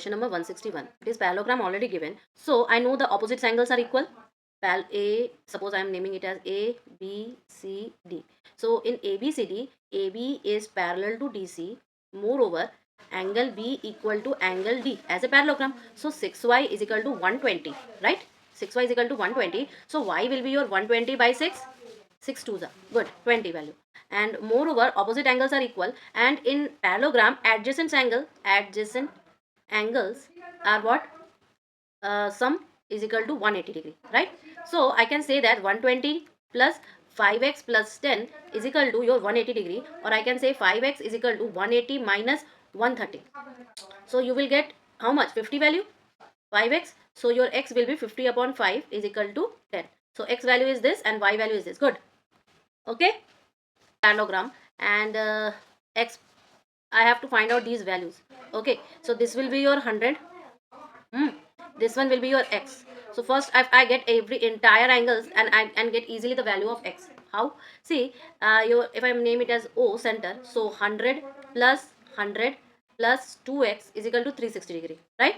question number 161. It is parallelogram already given. So I know the opposite angles are equal. Pal A, suppose I am naming it as A, B, C, D. So in ABCD, AB is parallel to DC. Moreover, angle B equal to angle D as a parallelogram. So 6y is equal to 120, right? 6y is equal to 120. So y will be your 120 by 6. 6 2s are good, 20 value. And moreover, opposite angles are equal. And in parallelogram, adjacent angles are what? Sum is equal to 180 degree, right? So I can say that 120 plus 5x plus 10 is equal to your 180 degree, or I can say 5x is equal to 180 minus 130. So you will get how much? 50 value, 5x. So your x will be 50 upon 5 is equal to 10. So x value is this and y value is this. Good. Okay. Parallelogram and x, I have to find out these values. Okay. So this will be your 100. This one will be your x. So first I get every entire angles and I can get easily the value of x. How? See, if I name it as O center, so 100 plus 100 plus 2x is equal to 360 degree, right?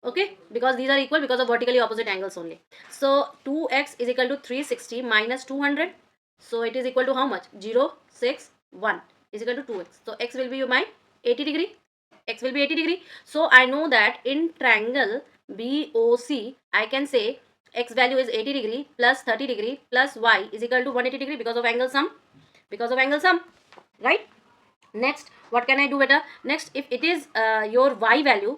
Okay, because these are equal because of vertically opposite angles only. So 2x is equal to 360 minus 200. So it is equal to how much? 0, 6, 1 is equal to 2x. So x will be my 80 degree. X will be 80 degree. So I know that in triangle BOC, I can say x value is 80 degree plus 30 degree plus y is equal to 180 degree because of angle sum. Because of angle sum, right? Next, what can I do better? Next, if it is your y value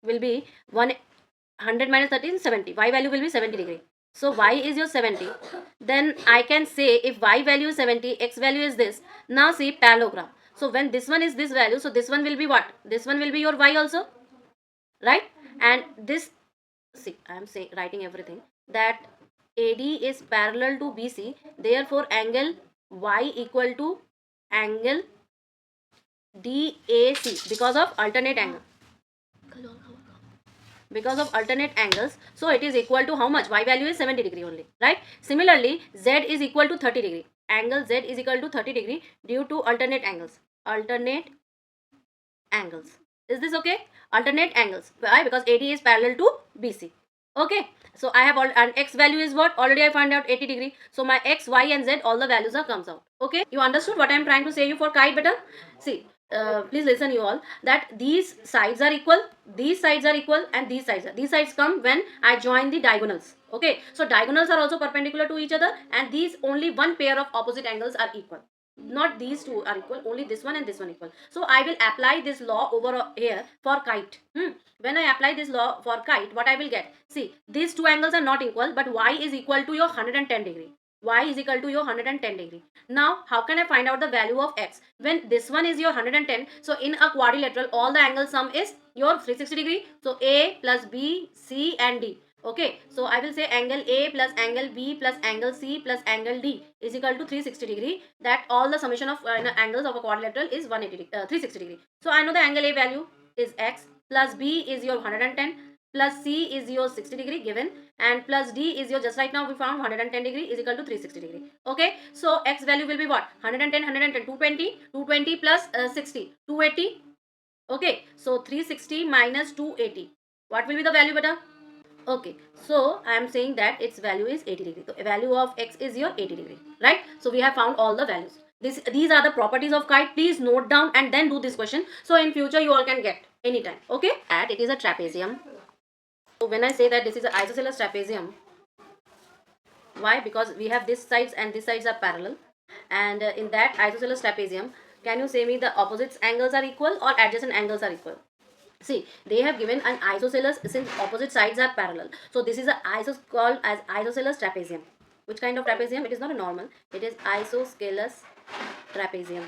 will be 100 minus 30 is 70. Y value will be 70 degree. So y is your 70. Then I can say if y value is 70, x value is this. Now see parallelogram. So when this one is this value, so this one will be what? This one will be your y also, right? And this, see, I am writing everything that AD is parallel to BC. Therefore, angle y equal to angle DAC because of alternate angle. Because of alternate angles, so it is equal to how much? Y value is 70 degree only, right? Similarly, Z is equal to 30 degree. Angle Z is equal to 30 degree due to alternate angles. Alternate angles. Is this okay? Alternate angles. Why? Because AD is parallel to BC. Okay. So I have all, and x value is what? Already I found out 80 degree. So my x, y and z, all the values are comes out. Okay. You understood what I am trying to say you for kite better? See, please listen you all, that these sides are equal, these sides are equal, and these sides come when I join the diagonals. Okay. So diagonals are also perpendicular to each other, and these only one pair of opposite angles are equal. Not these two are equal, only this one and this one equal. So I will apply this law over here for kite. When I apply this law for kite, what I will get? See, these two angles are not equal, but y is equal to your 110 degree. Y is equal to your 110 degree. Now, how can I find out the value of x? When this one is your 110, so in a quadrilateral, all the angle sum is your 360 degree. So A plus B, C and D. Okay, so I will say angle A plus angle B plus angle C plus angle D is equal to 360 degree. That all the summation of angles of a quadrilateral is 360 degree. So I know the angle A value is x, plus B is your 110, plus C is your 60 degree given, and plus D is your, just right now we found 110 degree is equal to 360 degree. Okay, so x value will be what? 110, 220, 220 plus 60, 280. Okay, so 360 minus 280. What will be the value, beta? Okay, so I am saying that its value is 80 degree. So value of x is your 80 degree, right? So we have found all the values. These are the properties of kite. Please note down and then do this question. So in future you all can get anytime. Okay, and it is a trapezium. So when I say that this is an isosceles trapezium, why? Because we have this sides and these sides are parallel, and in that isosceles trapezium, can you say me the opposite angles are equal or adjacent angles are equal? See, they have given an isosceles since opposite sides are parallel. So this is a called as isosceles trapezium. Which kind of trapezium? It is not a normal. It is isosceles trapezium.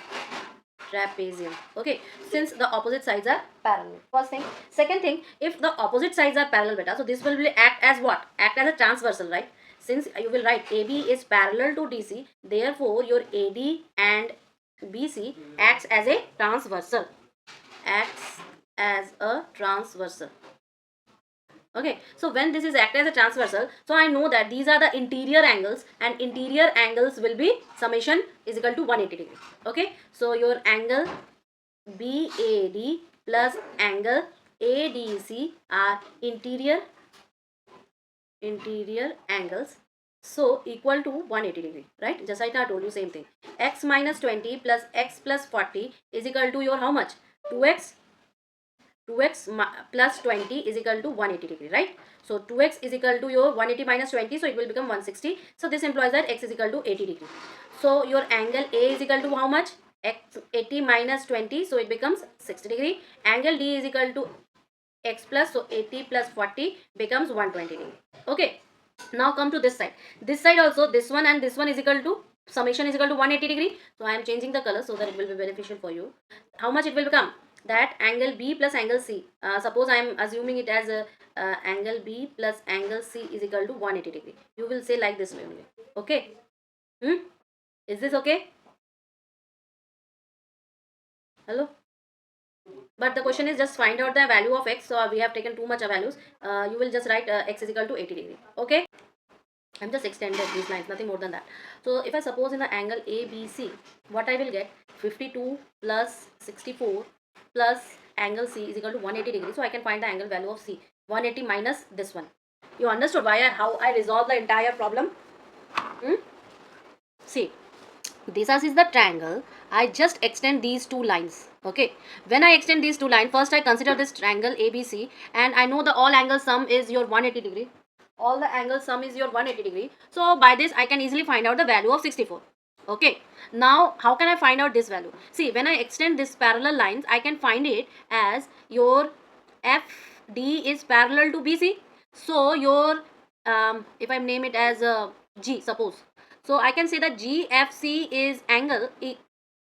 Trapezium. Okay. Since the opposite sides are parallel. First thing. Second thing, if the opposite sides are parallel, beta, so this will act as what? Act as a transversal, right? Since you will write AB is parallel to DC, therefore your AD and BC acts as a transversal. Acts as a transversal. Okay, so when this is act as a transversal, so I know that these are the interior angles, and interior angles will be summation is equal to 180 degree. Okay, so your angle BAD plus angle ADC are interior angles, so equal to 180 degree, right? Just like I told you, same thing. X minus 20 plus x plus 40 is equal to your how much? 2x plus 20 is equal to 180 degree, right? So 2x is equal to your 180 minus 20, so it will become 160. So this implies that x is equal to 80 degree. So your angle A is equal to how much? X 80 minus 20, so it becomes 60 degree. Angle D is equal to x plus, so 80 plus 40 becomes 120 degree. Okay, now come to this side. This side also, this one and this one is equal to, summation is equal to 180 degree. So I am changing the color so that it will be beneficial for you. How much it will become? That angle B plus angle C, suppose I am assuming it as a angle B plus angle C is equal to 180 degree. You will say like this way only. Okay, is this okay? Hello? But the question is just find out the value of x. So we have taken too much values. You will just write x is equal to 80 degree. Okay, I'm just extended these lines, nothing more than that. So if I suppose in the angle ABC, what I will get? 52 plus 64 plus angle C is equal to 180 degree. So I can find the angle value of C. 180 minus this one. You understood how I resolve the entire problem? See, this is the triangle. I just extend these two lines. Okay, when I extend these two lines, first I consider this triangle ABC, and I know the all angle sum is your 180 degree. All the angle sum is your 180 degree. So by this I can easily find out the value of 64. Okay, now how can I find out this value? See, when I extend this parallel lines, I can find it as your FD is parallel to BC. So your if I name it as G, suppose, so I can say that GFC is angle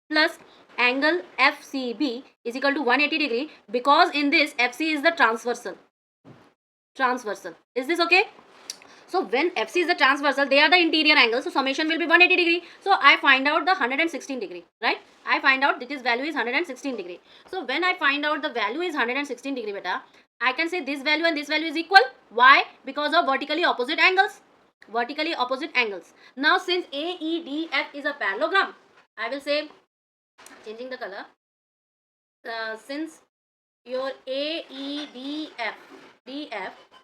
plus angle FCB is equal to 180 degree, because in this FC is the transversal. Is this okay? So when FC is the transversal, they are the interior angle. So summation will be 180 degree. So I find out the 116 degree, right? I find out that this value is 116 degree. So when I find out the value is 116 degree, beta, I can say this value and this value is equal. Why? Because of vertically opposite angles. Vertically opposite angles. Now since AEDF is a parallelogram, I will say, changing the color, since your AEDF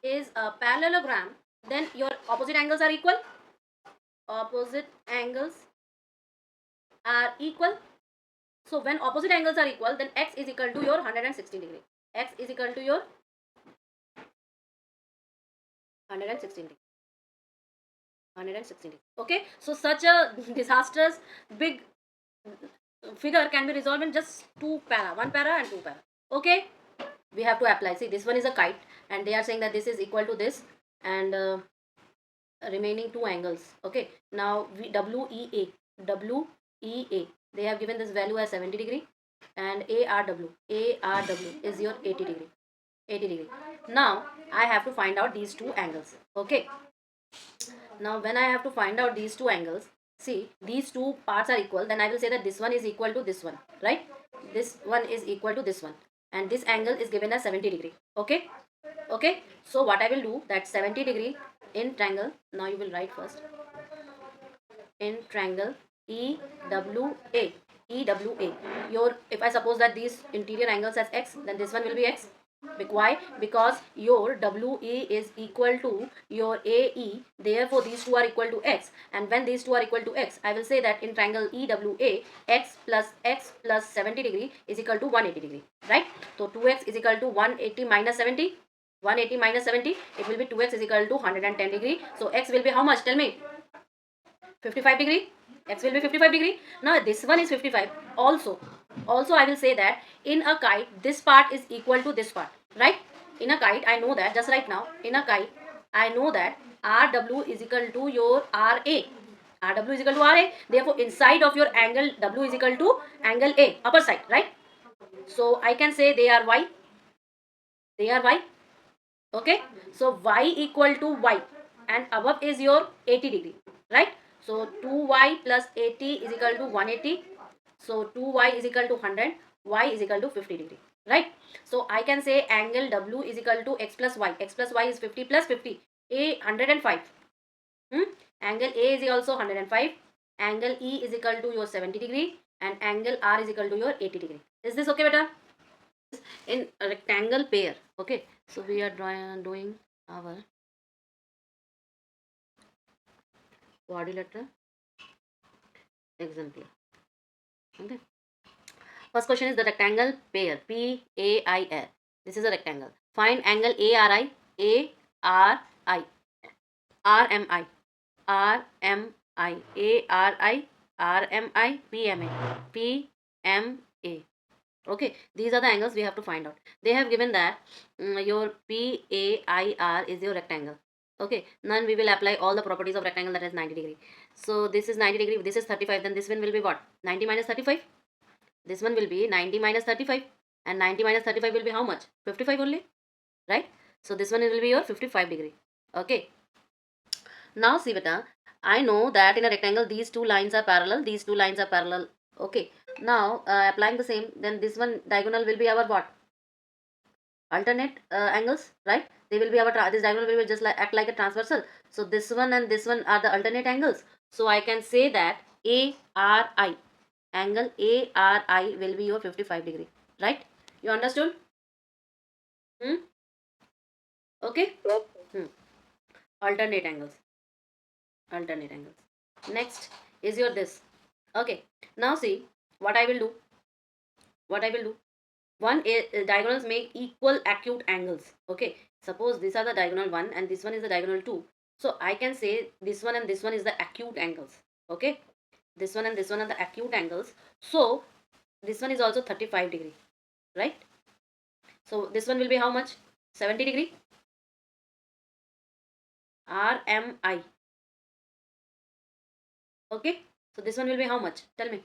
is a parallelogram, then your opposite angles are equal. Opposite angles are equal. So when opposite angles are equal, then x is equal to your 116 degree. X is equal to your 116 degree. 116 degree. Okay, so such a disastrous big figure can be resolved in just two para, one para and two para. Okay, we have to apply. See, this one is a kite, and they are saying that this is equal to this, and remaining two angles. Okay, now WEA, they have given this value as 70 degree, and ARW is your 80 degree. Now I have to find out these two angles. Okay, now when I have to find out these two angles, see, these two parts are equal, then I will say that this one is equal to this one, right? This one is equal to this one, and this angle is given as 70 degree. Okay, so what I will do, that 70 degree in triangle, now you will write first, in triangle EWA, your, if I suppose that these interior angles as x, then this one will be x. Why? Because your WE is equal to your AE, therefore these two are equal to x, and when these two are equal to x, I will say that in triangle EWA, x plus 70 degree is equal to 180 degree, right? So 2x is equal to 180 minus 70, 180 minus 70, it will be 2x is equal to 110 degree. So x will be how much? Tell me. 55 degree. X will be 55 degree. Now this one is 55. Also I will say that in a kite, this part is equal to this part, right? In a kite, I know that, just right now, in a kite, I know that RW is equal to your RA. RW is equal to RA. Therefore, inside of your angle, W is equal to angle A, upper side, right? So I can say they are Y. Okay. So Y equal to Y, and above is your 80 degree, right? So 2y plus 80 is equal to 180. So 2y is equal to 100. Y is equal to 50 degree, right? So I can say angle W is equal to x plus y. X plus y is 50 plus 50. A 105. Angle A is also 105. Angle E is equal to your 70 degree. And angle R is equal to your 80 degree. Is this okay, beta? in a rectangle pair. Okay, so we are doing our quadrilateral example. Okay, first question is the rectangle pair PAIR. This is a rectangle. Find angle ARI, ARI, RMI, RMI, ARI, RMI, PMA, PMA. Okay, these are the angles we have to find out. They have given that your PAIR is your rectangle. Okay, then we will apply all the properties of rectangle, that is 90 degree. So this is 90 degree, this is 35, then this one will be what? 90 minus 35? This one will be 90 minus 35, and 90 minus 35 will be how much? 55 only, right? So this one will be your 55 degree. Okay, now see beta, I know that in a rectangle these two lines are parallel, these two lines are parallel. Okay, now applying the same, then this one diagonal will be our what? Alternate angles, right? They will be our this diagonal will just like act like a transversal. So this one and this one are the alternate angles. So I can say that ARI, angle ARI will be your 55 degree, right? You understood? Hmm? Okay. Yes. Hmm. Alternate angles, alternate angles. Next is your this. Okay, now see what I will do. What I will do. One diagonals make equal acute angles. Okay, suppose these are the diagonal 1 and this one is the diagonal 2. So I can say this one and this one is the acute angles. Okay, this one and this one are the acute angles. So this one is also 35 degree, right? So this one will be how much? 70 degree. RMI. Okay, so this one will be how much? Tell me.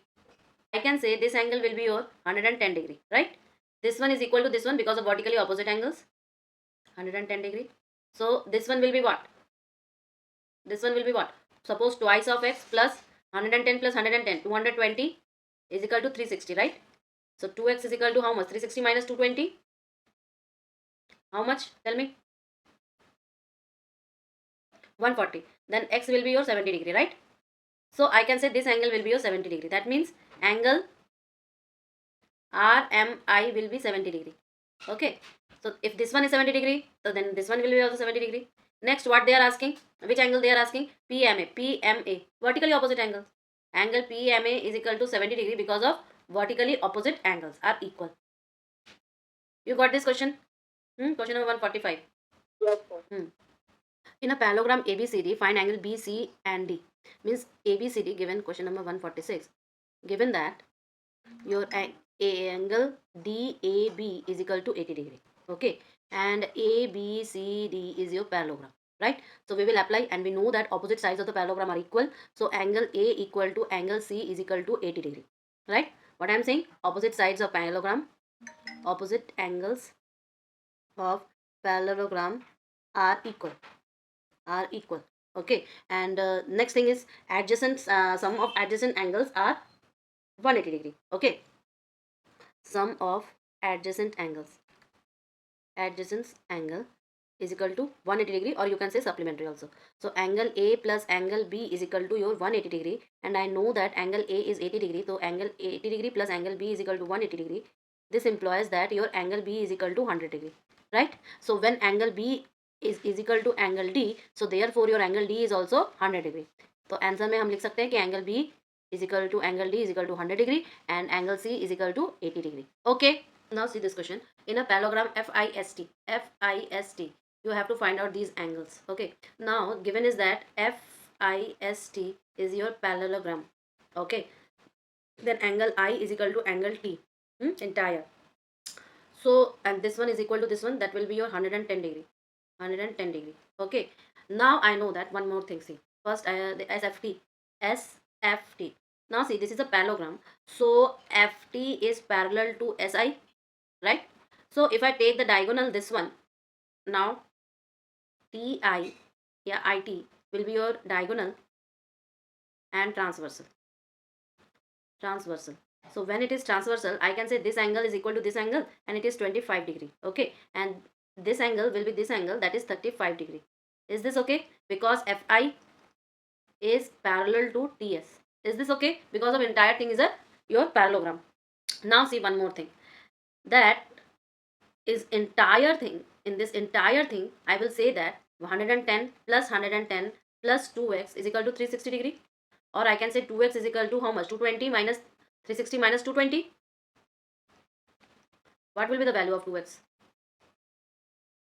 I can say this angle will be your 110 degree, right? This one is equal to this one because of vertically opposite angles. 110 degree. So this one will be what? This one will be what? Suppose twice of x plus 110 plus 110, 220 is equal to 360, right? So 2x is equal to how much? 360 minus 220. How much? Tell me. 140. Then x will be your 70 degree, right? So I can say this angle will be your 70 degree. That means angle RMI will be 70 degree. Okay. So if this one is 70 degree, so then this one will be also 70 degree. Next, what they are asking? Which angle they are asking? PMA. PMA. Vertically opposite angles. Angle PMA is equal to 70 degree because of vertically opposite angles are equal. You got this question? Question number 145. Yes, sir. In a parallelogram ABCD, find angle BC and D. Means ABCD given question number 146. Given that your angle DAB is equal to 80 degree. Okay, and ABCD is your parallelogram, right? So we will apply, and we know that opposite sides of the parallelogram are equal. So angle A equal to angle C is equal to 80 degree, right? What I am saying, opposite sides of parallelogram, opposite angles of parallelogram are equal, are equal. Okay, and next thing is adjacent, sum of adjacent angles are 180 degree. Okay, sum of adjacent angles, adjacent angle is equal to 180 degree, or you can say supplementary also. So angle A plus angle B is equal to your 180 degree, and I know that angle A is 80 degree, so angle 80 degree plus angle B is equal to 180 degree. This implies that your angle B is equal to 100 degree, right? So when angle B is equal to angle D, so therefore your angle D is also 100 degree. तो answer में हम लिख सकते हैं कि angle B is equal to angle D is equal to 100 degree and angle C is equal to 80 degree. Okay, now see this question. In a parallelogram FIST, you have to find out these angles. Okay, now given is that FIST is your parallelogram. Okay, then angle I is equal to angle T, entire. So and this one is equal to this one, that will be your 110 degree, 110 degree. Okay, now I know that one more thing. See, first the SFT. Now see, this is a parallelogram, so FT is parallel to SI, right? So if I take the diagonal this one, now TI, yeah, IT will be your diagonal and transversal, transversal. So when it is transversal, I can say this angle is equal to this angle and it is 25 degree. Okay, and this angle will be this angle, that is 35 degree. Is this okay? Because FI is parallel to TS. Is this okay? Because of entire thing is a your parallelogram. Now see one more thing, that is entire thing, in this entire thing, I will say that 110 plus 110 plus 2x is equal to 360 degree, or I can say 2x is equal to how much? 220 minus 360 minus 220. What will be the value of 2x?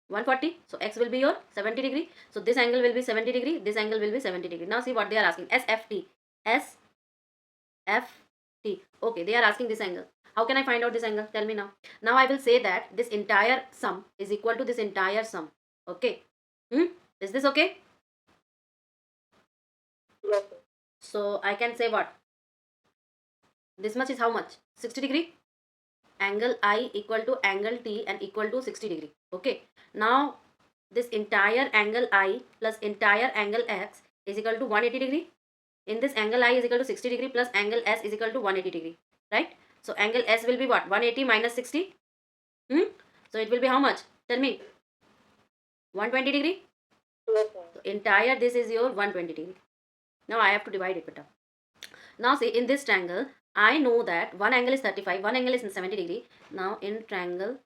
140. So x will be your 70 degree. So this angle will be 70 degree. This angle will be 70 degree. Now see what they are asking. SFT. SFT. Okay, they are asking this angle. How can I find out this angle? Tell me now. Now I will say that this entire sum is equal to this entire sum. Okay. Is this okay? Yes. So I can say what? This much is how much? 60 degree. Angle I equal to angle T and equal to 60 degree. Okay. Now this entire angle I plus entire angle X is equal to 180 degree. In this, angle I is equal to 60 degree plus angle S is equal to 180 degree. Right. So angle S will be what? 180 minus 60. So it will be how much? Tell me. 120 degree. Yes, sir. So entire this is your 120 degree. Now I have to divide it better. Now see, in this triangle, I know that one angle is 35, one angle is 70 degree. Now in triangle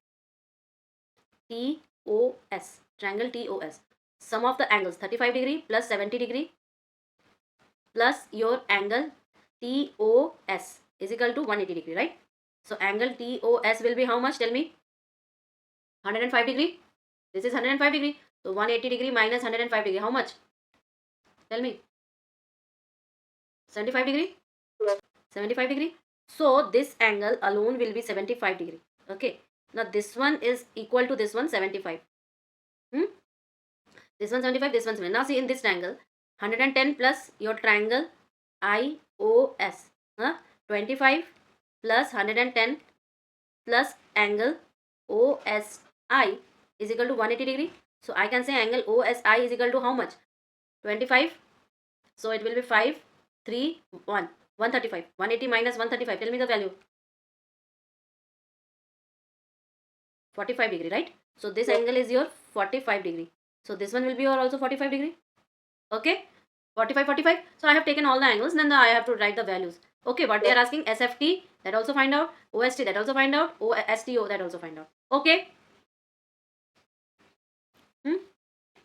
TOS, triangle TOS, sum of the angles 35 degree plus 70 degree plus your angle TOS is equal to 180 degree, right? So angle TOS will be how much? Tell me. 105 degree. This is 105 degree. So 180 degree minus 105 degree. How much? Tell me. 75 degree? Yes. 75 degree. So this angle alone will be 75 degree. Okay. Now this one is equal to this one 75. This one 75, this one 70. Now see, in this triangle, 110 plus your triangle IOS. 25 plus 110 plus angle OSI is equal to 180 degree. So I can say angle OSI is equal to how much? 25. So it will be 5, 3, 1. 135. 180 minus 135. Tell me the value. 45 degree, right? So this Yes. angle is your 45 degree. So this one will be your also 45 degree. Okay. 45, 45. So I have taken all the angles. Then I have to write the values. Okay. What they are asking? SFT. That also find out. OST. That also find out. OSTO. That also find out. Okay.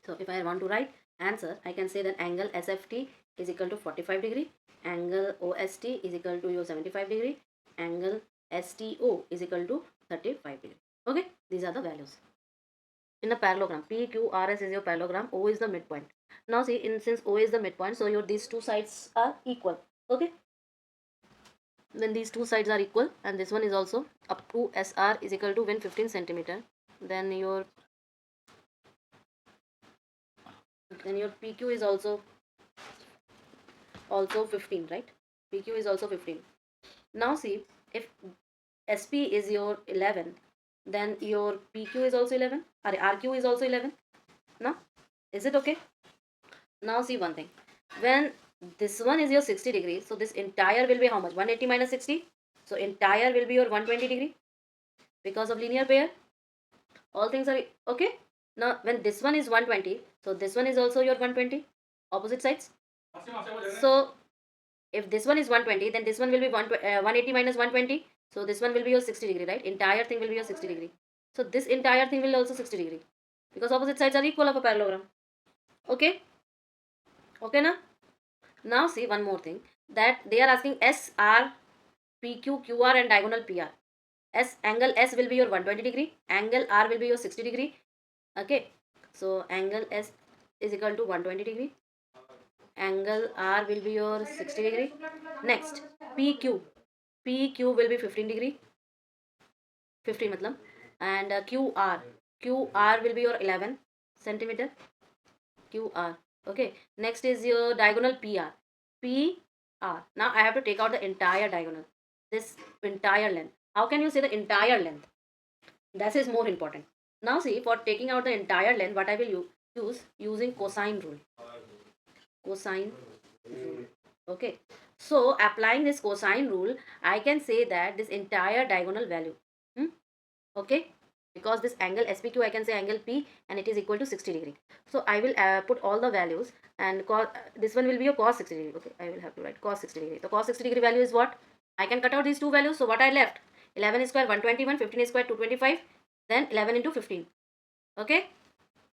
So if I want to write answer, I can say that angle SFT is equal to 45 degree. Angle OST is equal to your 75 degree. Angle STO is equal to 35 degree. Okay. These are the values. In a parallelogram, PQRS is your parallelogram, O is the midpoint. Now see, since O is the midpoint, so your these two sides are equal. Okay. When these two sides are equal, and this one is also up to SR is equal to when 15 centimeter, then your PQ is also 15, right? PQ is also 15. Now see, if SP is your 11, then your PQ is also 11, or RQ is also 11. Now, is it okay? Now see one thing. When this one is your 60 degree, so this entire will be how much? 180 minus 60. So entire will be your 120 degree because of linear pair. All things are okay. Now when this one is 120, so this one is also your 120, opposite sides. So if this one is 120, then this one will be 180 minus 120. So this one will be your 60 degree, right? Entire thing will be your 60 degree. So this entire thing will also 60 degree because opposite sides are equal of a parallelogram. Okay. Okay, na? Now see one more thing, that they are asking SR, PQ, QR and diagonal PR. Angle S will be your 120 degree. Angle R will be your 60 degree. Okay. So angle S is equal to 120 degree. Angle R will be your 60 degree. Next, PQ. PQ will be 15 degree. 15 matlab. And QR. QR will be your 11 centimeter. QR. Okay. Next is your diagonal PR. PR. Now I have to take out the entire diagonal. This entire length. How can you say the entire length? That is more important. Now see, for taking out the entire length, what I will use using cosine rule. Cosine rule. Okay. So applying this cosine rule, I can say that this entire diagonal value. Okay. Because this angle SPQ, I can say angle P and it is equal to 60 degree. So I will put all the values and this one will be your cos 60 degree. Okay, I will have to write cos 60 degree. The cos 60 degree value is what? I can cut out these two values. So what I left? 11 square 121, 15 square 225. then 11 into 15. Okay,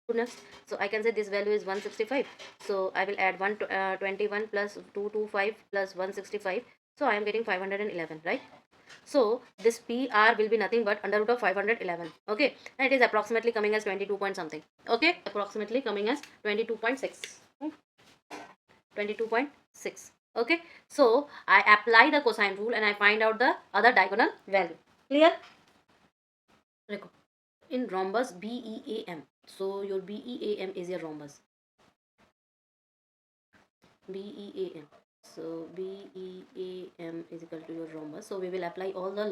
goodness. So I can say this value is 165. So I will add 121 plus 225 plus 165. So I am getting 511, right? So this PR will be nothing but under root of 511. Okay, and it is approximately coming as 22 point something. Okay, approximately coming as 22.6. 22.6. Okay, so I apply the cosine rule and I find out the other diagonal value. Clear? Recall. In rhombus BEAM. So your BEAM is your rhombus. BEAM. So BEAM is equal to your rhombus. So we will apply all the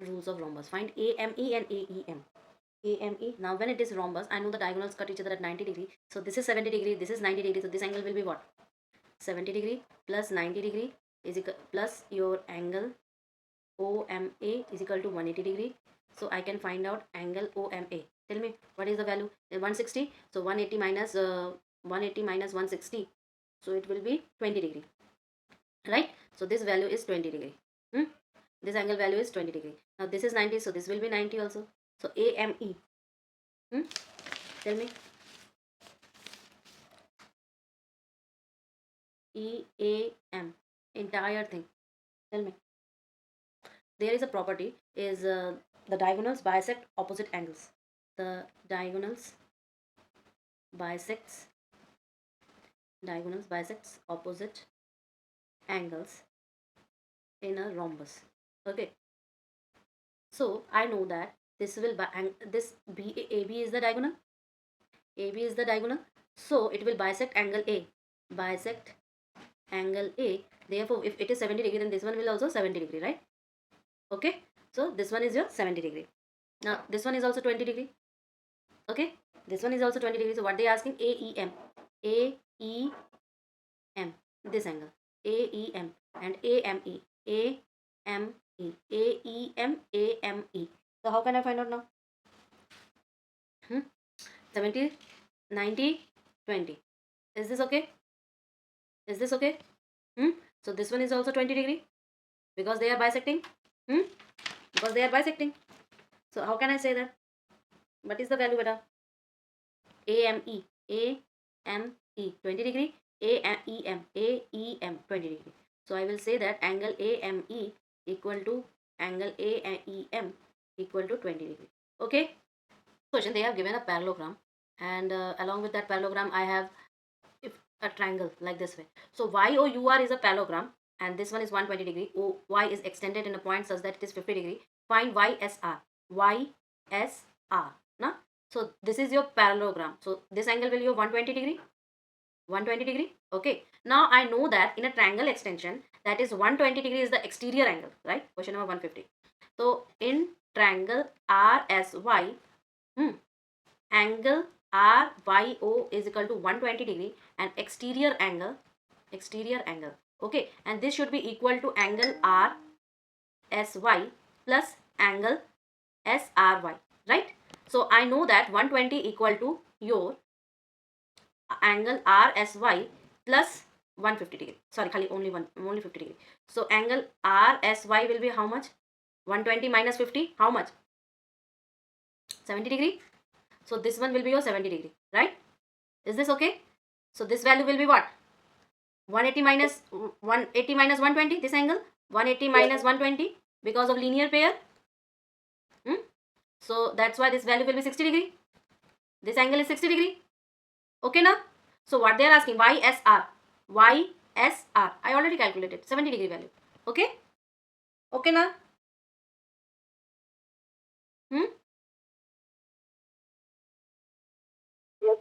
rules of rhombus. Find AME and AEM. AME. Now when it is rhombus, I know the diagonals cut each other at 90 degree. So this is 70 degree, this is 90 degree. So this angle will be what? 70 degree plus 90 degree is equal plus your angle OMA is equal to 180 degree. So I can find out angle OMA. Tell me what is the value? 160. So 180 minus 160. So it will be 20 degree. Right? So this value is 20 degree. This angle value is 20 degree. Now this is 90. So this will be 90 also. So AME. Tell me. EAM. Entire thing. Tell me. There is a property is the diagonals bisect opposite angles. The diagonals bisects opposite angles in a rhombus. Okay, so I know that this will this AB is the diagonal. AB is the diagonal, so it will bisect angle A. Bisect angle A. Therefore, if it is 70 degree, then this one will also 70 degree, right? Okay, so this one is your 70 degree. Now this one is also 20 degree. Okay, this one is also 20 degree. So what they are asking? AEM. AEM. This angle. AEM and AME. AME. AEM. AME. So how can I find out now? 70, 90, 20. Is this okay? Is this okay? So this one is also 20 degree because they are bisecting. Because they are bisecting. So how can I say that? What is the value, beta? AME. AME 20 degree. AEM. AEM 20 degree. So I will say that angle AME equal to angle AEM equal to 20 degree. Okay. Question, they have given a parallelogram, and along with that parallelogram I have a triangle like this way. So YOUR is a parallelogram and this one is 120 degree. OY is extended in a point such that it is 50 degree. Find YSR. YSR. Now, so this is your parallelogram. So this angle will be 120 degree. 120 degree. Okay. Now I know that in a triangle extension, that is 120 degree is the exterior angle, right? Question number 150. So in triangle RSY, angle RYO is equal to 120 degree and exterior angle, okay, and this should be equal to angle RSY plus angle SRY, right? So I know that 120 equal to your angle RSY plus 150 degree. Sorry, only 50 degree. So angle RSY will be how much? 120 minus 50, how much? 70 degree. So this one will be your 70 degree, right? Is this okay? So this value will be what? 180 minus 120, this angle. 180 minus 120 because of linear pair. So that's why this value will be 60 degree. This angle is 60 degree. Okay now? So what they are asking? YSR. YSR. I already calculated 70 degree value. Okay? Okay now? Yes,